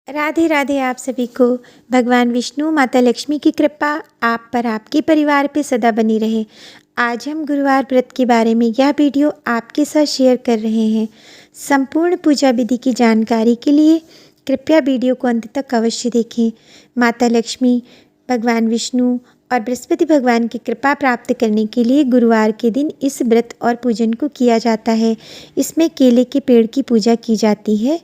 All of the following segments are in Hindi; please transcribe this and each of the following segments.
राधे राधे आप सभी को। भगवान विष्णु माता लक्ष्मी की कृपा आप पर, आपके परिवार पे सदा बनी रहे। आज हम गुरुवार व्रत के बारे में यह वीडियो आपके साथ शेयर कर रहे हैं। संपूर्ण पूजा विधि की जानकारी के लिए कृपया वीडियो को अंत तक अवश्य देखें। माता लक्ष्मी, भगवान विष्णु और बृहस्पति भगवान की कृपा प्राप्त करने के लिए गुरुवार के दिन इस व्रत और पूजन को किया जाता है। इसमें केले के पेड़ की पूजा की जाती है।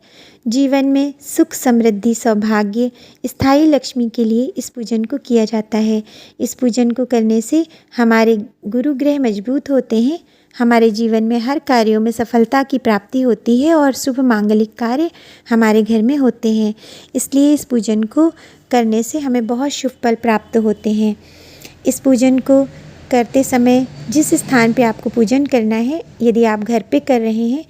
जीवन में सुख, समृद्धि, सौभाग्य, स्थायी लक्ष्मी के लिए इस पूजन को किया जाता है। इस पूजन को करने से हमारे गुरु ग्रह मजबूत होते हैं, हमारे जीवन में हर कार्यों में सफलता की प्राप्ति होती है और शुभ मांगलिक कार्य हमारे घर में होते हैं। इसलिए इस पूजन को करने से हमें बहुत शुभ फल प्राप्त होते हैं। इस पूजन को करते समय जिस स्थान पे आपको पूजन करना है, यदि आप घर पे कर रहे हैं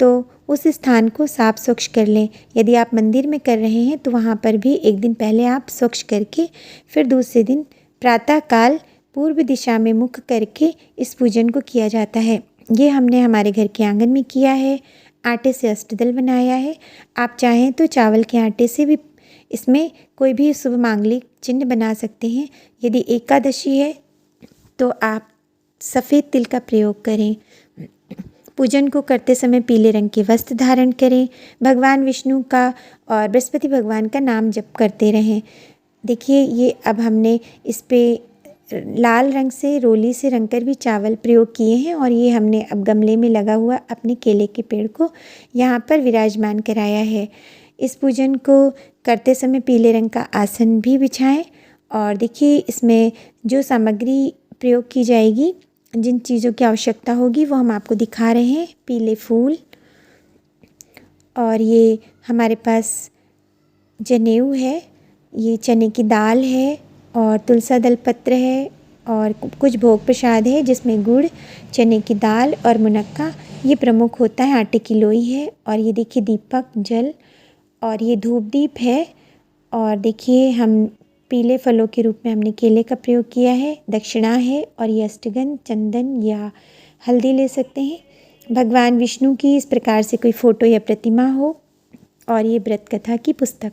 तो उस स्थान को साफ स्वच्छ कर लें। यदि आप मंदिर में कर रहे हैं तो वहाँ पर भी एक दिन पहले आप स्वच्छ करके फिर दूसरे दिन प्रातःकाल पूर्व दिशा में मुख करके इस पूजन को किया जाता है। ये हमने हमारे घर के आंगन में किया है। आटे से अष्टदल बनाया है। आप चाहें तो चावल के आटे से भी इसमें कोई भी शुभ मांगलिक चिन्ह बना सकते हैं। यदि एकादशी है तो आप सफ़ेद तिल का प्रयोग करें। पूजन को करते समय पीले रंग के वस्त्र धारण करें। भगवान विष्णु का और बृहस्पति भगवान का नाम जप करते रहें। देखिए, ये अब हमने इस पे लाल रंग से रोली से रंग कर भी चावल प्रयोग किए हैं और ये हमने अब गमले में लगा हुआ अपने केले के पेड़ को यहाँ पर विराजमान कराया है। इस पूजन को करते समय पीले रंग का आसन भी बिछाएं। और देखिए, इसमें जो सामग्री प्रयोग की जाएगी, जिन चीज़ों की आवश्यकता होगी वो हम आपको दिखा रहे हैं। पीले फूल, और ये हमारे पास जनेऊ है, ये चने की दाल है और तुलसा दल पत्र है और कुछ भोग प्रसाद है जिसमें गुड़, चने की दाल और मुनक्का ये प्रमुख होता है। आटे की लोई है और ये देखिए दीपक, जल और ये धूप दीप है। और देखिए, हम पीले फलों के रूप में हमने केले का प्रयोग किया है। दक्षिणा है और ये अष्टगंध, चंदन या हल्दी ले सकते हैं। भगवान विष्णु की इस प्रकार से कोई फ़ोटो या प्रतिमा हो और ये व्रत कथा की पुस्तक।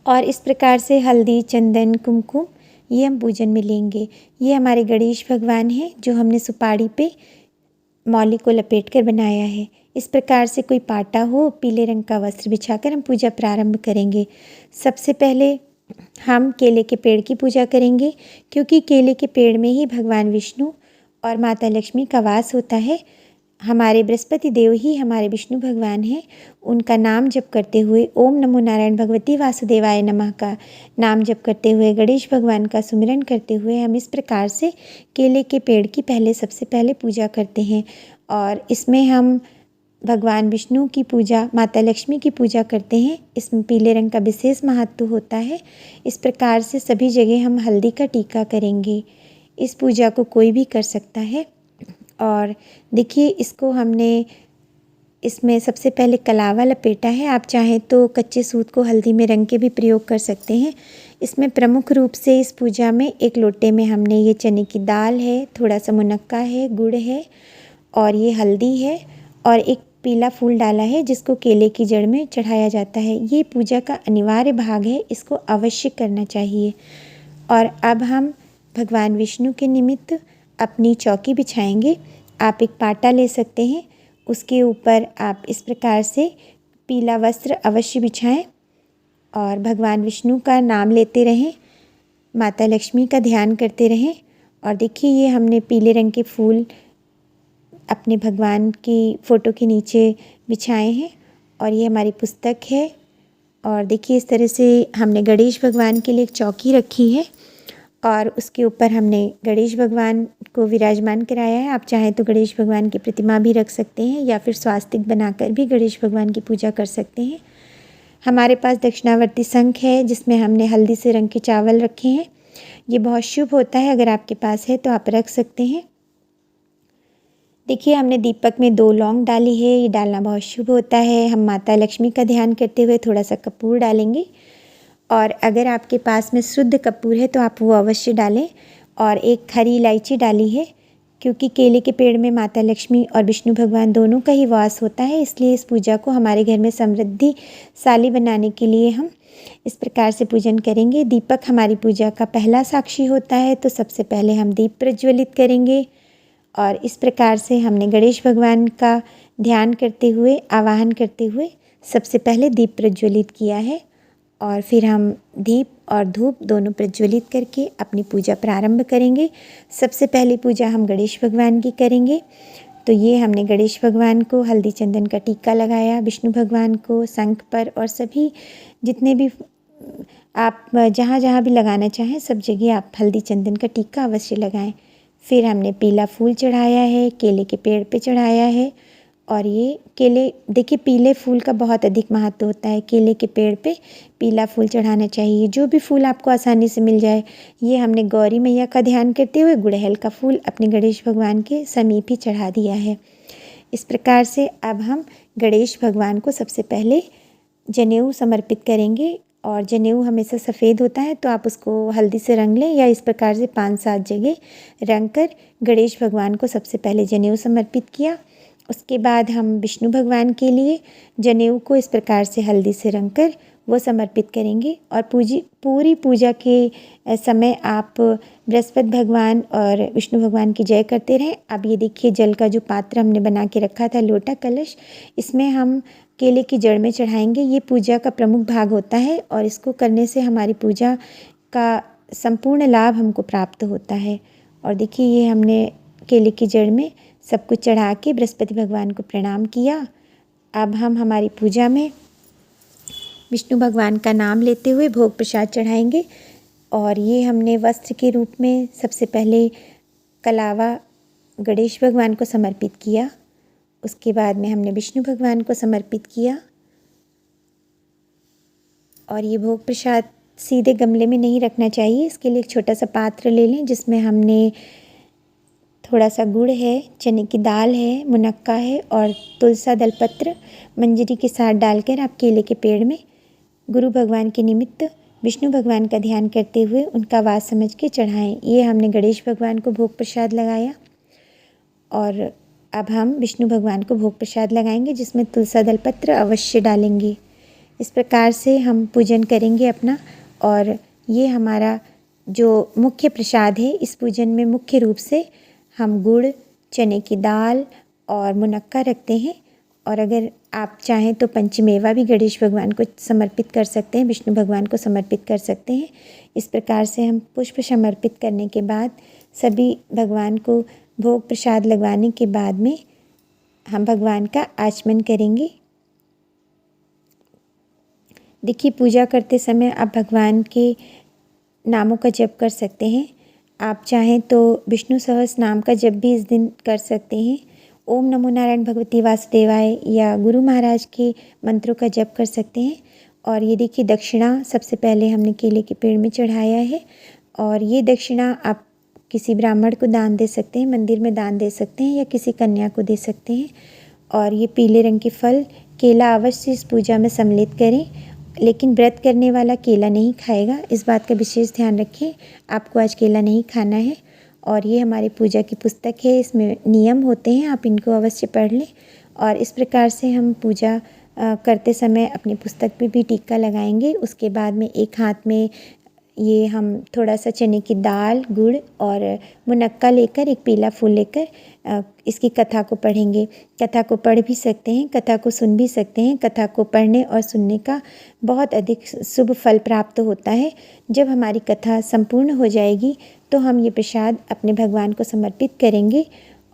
और इस प्रकार से हल्दी, चंदन, कुमकुम ये हम पूजन में लेंगे। ये हमारे गणेश भगवान हैं जो हमने सुपारी पे मौली को लपेट कर बनाया है। इस प्रकार से कोई पाटा हो, पीले रंग का वस्त्र बिछाकर हम पूजा प्रारंभ करेंगे। सबसे पहले हम केले के पेड़ की पूजा करेंगे, क्योंकि केले के पेड़ में ही भगवान विष्णु और माता लक्ष्मी का वास होता है। हमारे बृहस्पति देव ही हमारे विष्णु भगवान हैं। उनका नाम जप करते हुए ओम नमो नारायण भगवती वासुदेवाय नमः का नाम जप करते हुए, गणेश भगवान का सुमिरन करते हुए हम इस प्रकार से केले के पेड़ की सबसे पहले पूजा करते हैं। और इसमें हम भगवान विष्णु की पूजा, माता लक्ष्मी की पूजा करते हैं। इसमें पीले रंग का विशेष महत्व होता है। इस प्रकार से सभी जगह हम हल्दी का टीका करेंगे। इस पूजा को कोई भी कर सकता है। और देखिए, इसको हमने इसमें सबसे पहले कलावा लपेटा है। आप चाहें तो कच्चे सूत को हल्दी में रंग के भी प्रयोग कर सकते हैं। इसमें प्रमुख रूप से इस पूजा में एक लोटे में हमने ये चने की दाल है, थोड़ा सा मुनक्का है, गुड़ है और ये हल्दी है और एक पीला फूल डाला है जिसको केले की जड़ में चढ़ाया जाता है। ये पूजा का अनिवार्य भाग है, इसको अवश्य करना चाहिए। और अब हम भगवान विष्णु के निमित्त अपनी चौकी बिछाएंगे। आप एक पाटा ले सकते हैं, उसके ऊपर आप इस प्रकार से पीला वस्त्र अवश्य बिछाएं और भगवान विष्णु का नाम लेते रहें, माता लक्ष्मी का ध्यान करते रहें। और देखिए, ये हमने पीले रंग के फूल अपने भगवान की फ़ोटो के नीचे बिछाए हैं और ये हमारी पुस्तक है। और देखिए, इस तरह से हमने गणेश भगवान के लिए एक चौकी रखी है और उसके ऊपर हमने गणेश भगवान को विराजमान कराया है। आप चाहें तो गणेश भगवान की प्रतिमा भी रख सकते हैं या फिर स्वास्तिक बनाकर भी गणेश भगवान की पूजा कर सकते हैं। हमारे पास दक्षिणावर्ती शंख है जिसमें हमने हल्दी से रंग के चावल रखे हैं। ये बहुत शुभ होता है, अगर आपके पास है तो आप रख सकते हैं। देखिए, हमने दीपक में 2 लौंग डाली है, ये डालना बहुत शुभ होता है। हम माता लक्ष्मी का ध्यान करते हुए थोड़ा सा कपूर डालेंगे और अगर आपके पास में शुद्ध कपूर है तो आप वो अवश्य डालें। और एक हरी इलायची डाली है, क्योंकि केले के पेड़ में माता लक्ष्मी और विष्णु भगवान दोनों का ही वास होता है, इसलिए इस पूजा को हमारे घर में समृद्धिशाली बनाने के लिए हम इस प्रकार से पूजन करेंगे। दीपक हमारी पूजा का पहला साक्षी होता है, तो सबसे पहले हम दीप प्रज्वलित करेंगे और इस प्रकार से हमने गणेश भगवान का ध्यान करते हुए, आवाहन करते हुए सबसे पहले दीप प्रज्वलित किया है और फिर हम दीप और धूप दोनों प्रज्वलित करके अपनी पूजा प्रारंभ करेंगे। सबसे पहली पूजा हम गणेश भगवान की करेंगे। तो ये हमने गणेश भगवान को हल्दी चंदन का टीका लगाया, विष्णु भगवान को शंख पर, और सभी जितने भी आप जहाँ जहाँ भी लगाना चाहें सब जगह आप हल्दी चंदन का टीका अवश्य लगाएं। फिर हमने पीला फूल चढ़ाया है, केले के पेड़ पे चढ़ाया है। और ये केले, देखिए पीले फूल का बहुत अधिक महत्व होता है। केले के पेड़ पे पीला फूल चढ़ाना चाहिए, जो भी फूल आपको आसानी से मिल जाए। ये हमने गौरी मैया का ध्यान करते हुए गुड़हल का फूल अपने गणेश भगवान के समीप ही चढ़ा दिया है। इस प्रकार से अब हम गणेश भगवान को सबसे पहले जनेऊ समर्पित करेंगे। और जनेऊ हमेशा सफ़ेद होता है, तो आप उसको हल्दी से रंग लें या इस प्रकार से 5-7 जगह रंग कर गणेश भगवान को सबसे पहले जनेऊ समर्पित किया। उसके बाद हम विष्णु भगवान के लिए जनेऊ को इस प्रकार से हल्दी से रंग कर वो समर्पित करेंगे। और पूरी पूजा के समय आप बृहस्पति भगवान और विष्णु भगवान की जय करते रहें। अब ये देखिए जल का जो पात्र हमने बना के रखा था, लोटा कलश, इसमें हम केले की जड़ में चढ़ाएंगे। ये पूजा का प्रमुख भाग होता है और इसको करने से हमारी पूजा का संपूर्ण लाभ हमको प्राप्त होता है। और देखिए ये हमने केले की जड़ में सब कुछ चढ़ा के बृहस्पति भगवान को प्रणाम किया। अब हम हमारी पूजा में विष्णु भगवान का नाम लेते हुए भोग प्रसाद चढ़ाएंगे। और ये हमने वस्त्र के रूप में सबसे पहले कलावा गणेश भगवान को समर्पित किया। उसके बाद में हमने विष्णु भगवान को समर्पित किया। और ये भोग प्रसाद सीधे गमले में नहीं रखना चाहिए, इसके लिए एक छोटा सा पात्र ले लें जिसमें हमने थोड़ा सा गुड़ है, चने की दाल है, मुनक्का है और तुलसा दलपत्र मंजरी के साथ डालकर आप केले के पेड़ में गुरु भगवान के निमित्त विष्णु भगवान का ध्यान करते हुए उनका वास समझ के चढ़ाएं। ये हमने गणेश भगवान को भोग प्रसाद लगाया। और अब हम विष्णु भगवान को भोग प्रसाद लगाएंगे जिसमें तुलसा दलपत्र अवश्य डालेंगे। इस प्रकार से हम पूजन करेंगे अपना। और ये हमारा जो मुख्य प्रसाद है, इस पूजन में मुख्य रूप से हम गुड़, चने की दाल और मुनक्का रखते हैं। और अगर आप चाहें तो पंचमेवा भी गणेश भगवान को समर्पित कर सकते हैं, विष्णु भगवान को समर्पित कर सकते हैं। इस प्रकार से हम पुष्प समर्पित करने के बाद सभी भगवान को भोग प्रसाद लगवाने के बाद में हम भगवान का आचमन करेंगे। देखिए पूजा करते समय आप भगवान के नामों का जप कर सकते हैं। आप चाहें तो विष्णु सहस्त्र नाम का जप भी इस दिन कर सकते हैं। ओम नमो नारायण भगवती वासुदेवाय या गुरु महाराज के मंत्रों का जप कर सकते हैं। और ये देखिए दक्षिणा सबसे पहले हमने केले के पेड़ में चढ़ाया है। और ये दक्षिणा आप किसी ब्राह्मण को दान दे सकते हैं, मंदिर में दान दे सकते हैं या किसी कन्या को दे सकते हैं। और ये पीले रंग के फल, केला अवश्य इस पूजा में सम्मिलित करें, लेकिन व्रत करने वाला केला नहीं खाएगा, इस बात का विशेष ध्यान रखें। आपको आज केला नहीं खाना है। और ये हमारी पूजा की पुस्तक है, इसमें नियम होते हैं, आप इनको अवश्य पढ़ लें। और इस प्रकार से हम पूजा करते समय अपनी पुस्तक पे भी टीका लगाएंगे। उसके बाद में एक हाथ में ये हम थोड़ा सा चने की दाल, गुड़ और मुनक्का लेकर, एक पीला फूल लेकर इसकी कथा को पढ़ेंगे। कथा को पढ़ भी सकते हैं, कथा को सुन भी सकते हैं। कथा को पढ़ने और सुनने का बहुत अधिक शुभ फल प्राप्त होता है। जब हमारी कथा संपूर्ण हो जाएगी तो हम ये प्रसाद अपने भगवान को समर्पित करेंगे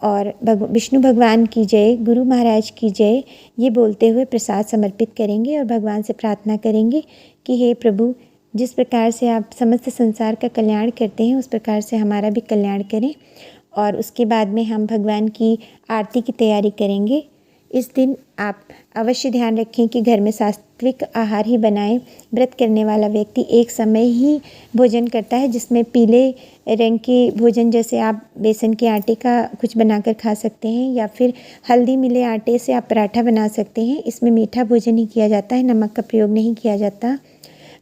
और विष्णु भगवान की जय, गुरु महाराज की जय, ये बोलते हुए प्रसाद समर्पित करेंगे और भगवान से प्रार्थना करेंगे कि हे प्रभु, जिस प्रकार से आप समस्त संसार का कल्याण करते हैं उस प्रकार से हमारा भी कल्याण करें। और उसके बाद में हम भगवान की आरती की तैयारी करेंगे। इस दिन आप अवश्य ध्यान रखें कि घर में सात्विक आहार ही बनाएं। व्रत करने वाला व्यक्ति एक समय ही भोजन करता है, जिसमें पीले रंग के भोजन जैसे आप बेसन के आटे का कुछ बनाकर खा सकते हैं या फिर हल्दी मिले आटे से आप पराठा बना सकते हैं। इसमें मीठा भोजन ही किया जाता है, नमक का प्रयोग नहीं किया जाता।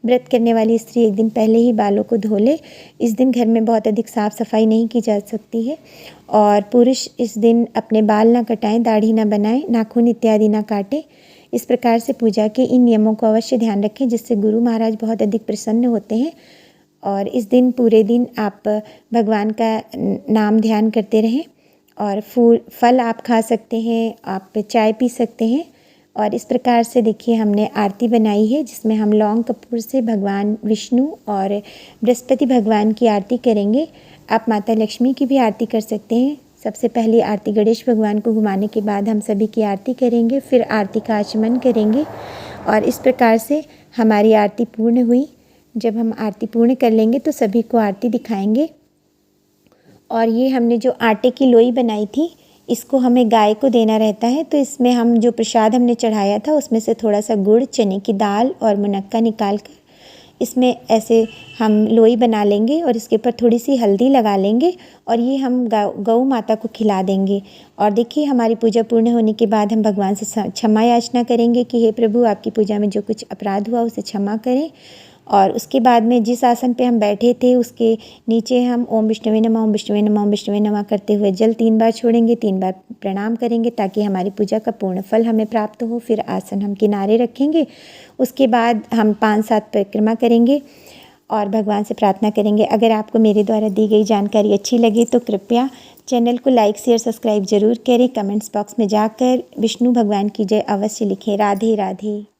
व्रत करने वाली स्त्री एक दिन पहले ही बालों को धो ले। इस दिन घर में बहुत अधिक साफ़ सफाई नहीं की जा सकती है और पुरुष इस दिन अपने बाल ना कटाएं, दाढ़ी ना बनाएं, नाखून इत्यादि ना काटें। इस प्रकार से पूजा के इन नियमों को अवश्य ध्यान रखें, जिससे गुरु महाराज बहुत अधिक प्रसन्न होते हैं। और इस दिन पूरे दिन आप भगवान का नाम ध्यान करते रहें और फल आप खा सकते हैं, आप चाय पी सकते हैं। और इस प्रकार से देखिए हमने आरती बनाई है, जिसमें हम लौंग कपूर से भगवान विष्णु और बृहस्पति भगवान की आरती करेंगे। आप माता लक्ष्मी की भी आरती कर सकते हैं। सबसे पहली आरती गणेश भगवान को घुमाने के बाद हम सभी की आरती करेंगे, फिर आरती का आचमन करेंगे और इस प्रकार से हमारी आरती पूर्ण हुई। जब हम आरती पूर्ण कर लेंगे तो सभी को आरती दिखाएंगे। और ये हमने जो आटे की लोई बनाई थी, इसको हमें गाय को देना रहता है, तो इसमें हम जो प्रसाद हमने चढ़ाया था उसमें से थोड़ा सा गुड़, चने की दाल और मुनक्का निकाल कर इसमें ऐसे हम लोई बना लेंगे और इसके ऊपर थोड़ी सी हल्दी लगा लेंगे और ये हम गौ माता को खिला देंगे। और देखिए हमारी पूजा पूर्ण होने के बाद हम भगवान से क्षमा याचना करेंगे कि हे प्रभु, आपकी पूजा में जो कुछ अपराध हुआ उसे क्षमा करें। और उसके बाद में जिस आसन पे हम बैठे थे उसके नीचे हम ओम विष्णुवे नमः, ओम विष्णुवे नमः, ओम विष्णुवे नमः करते हुए जल 3 बार छोड़ेंगे, 3 बार प्रणाम करेंगे ताकि हमारी पूजा का पूर्ण फल हमें प्राप्त हो। फिर आसन हम किनारे रखेंगे। उसके बाद हम 5-7 परिक्रमा करेंगे और भगवान से प्रार्थना करेंगे। अगर आपको मेरे द्वारा दी गई जानकारी अच्छी लगे तो कृपया चैनल को लाइक, शेयर, सब्सक्राइब जरूर करें। कमेंट्स बॉक्स में जाकर विष्णु भगवान की जय अवश्य लिखें। राधे राधे।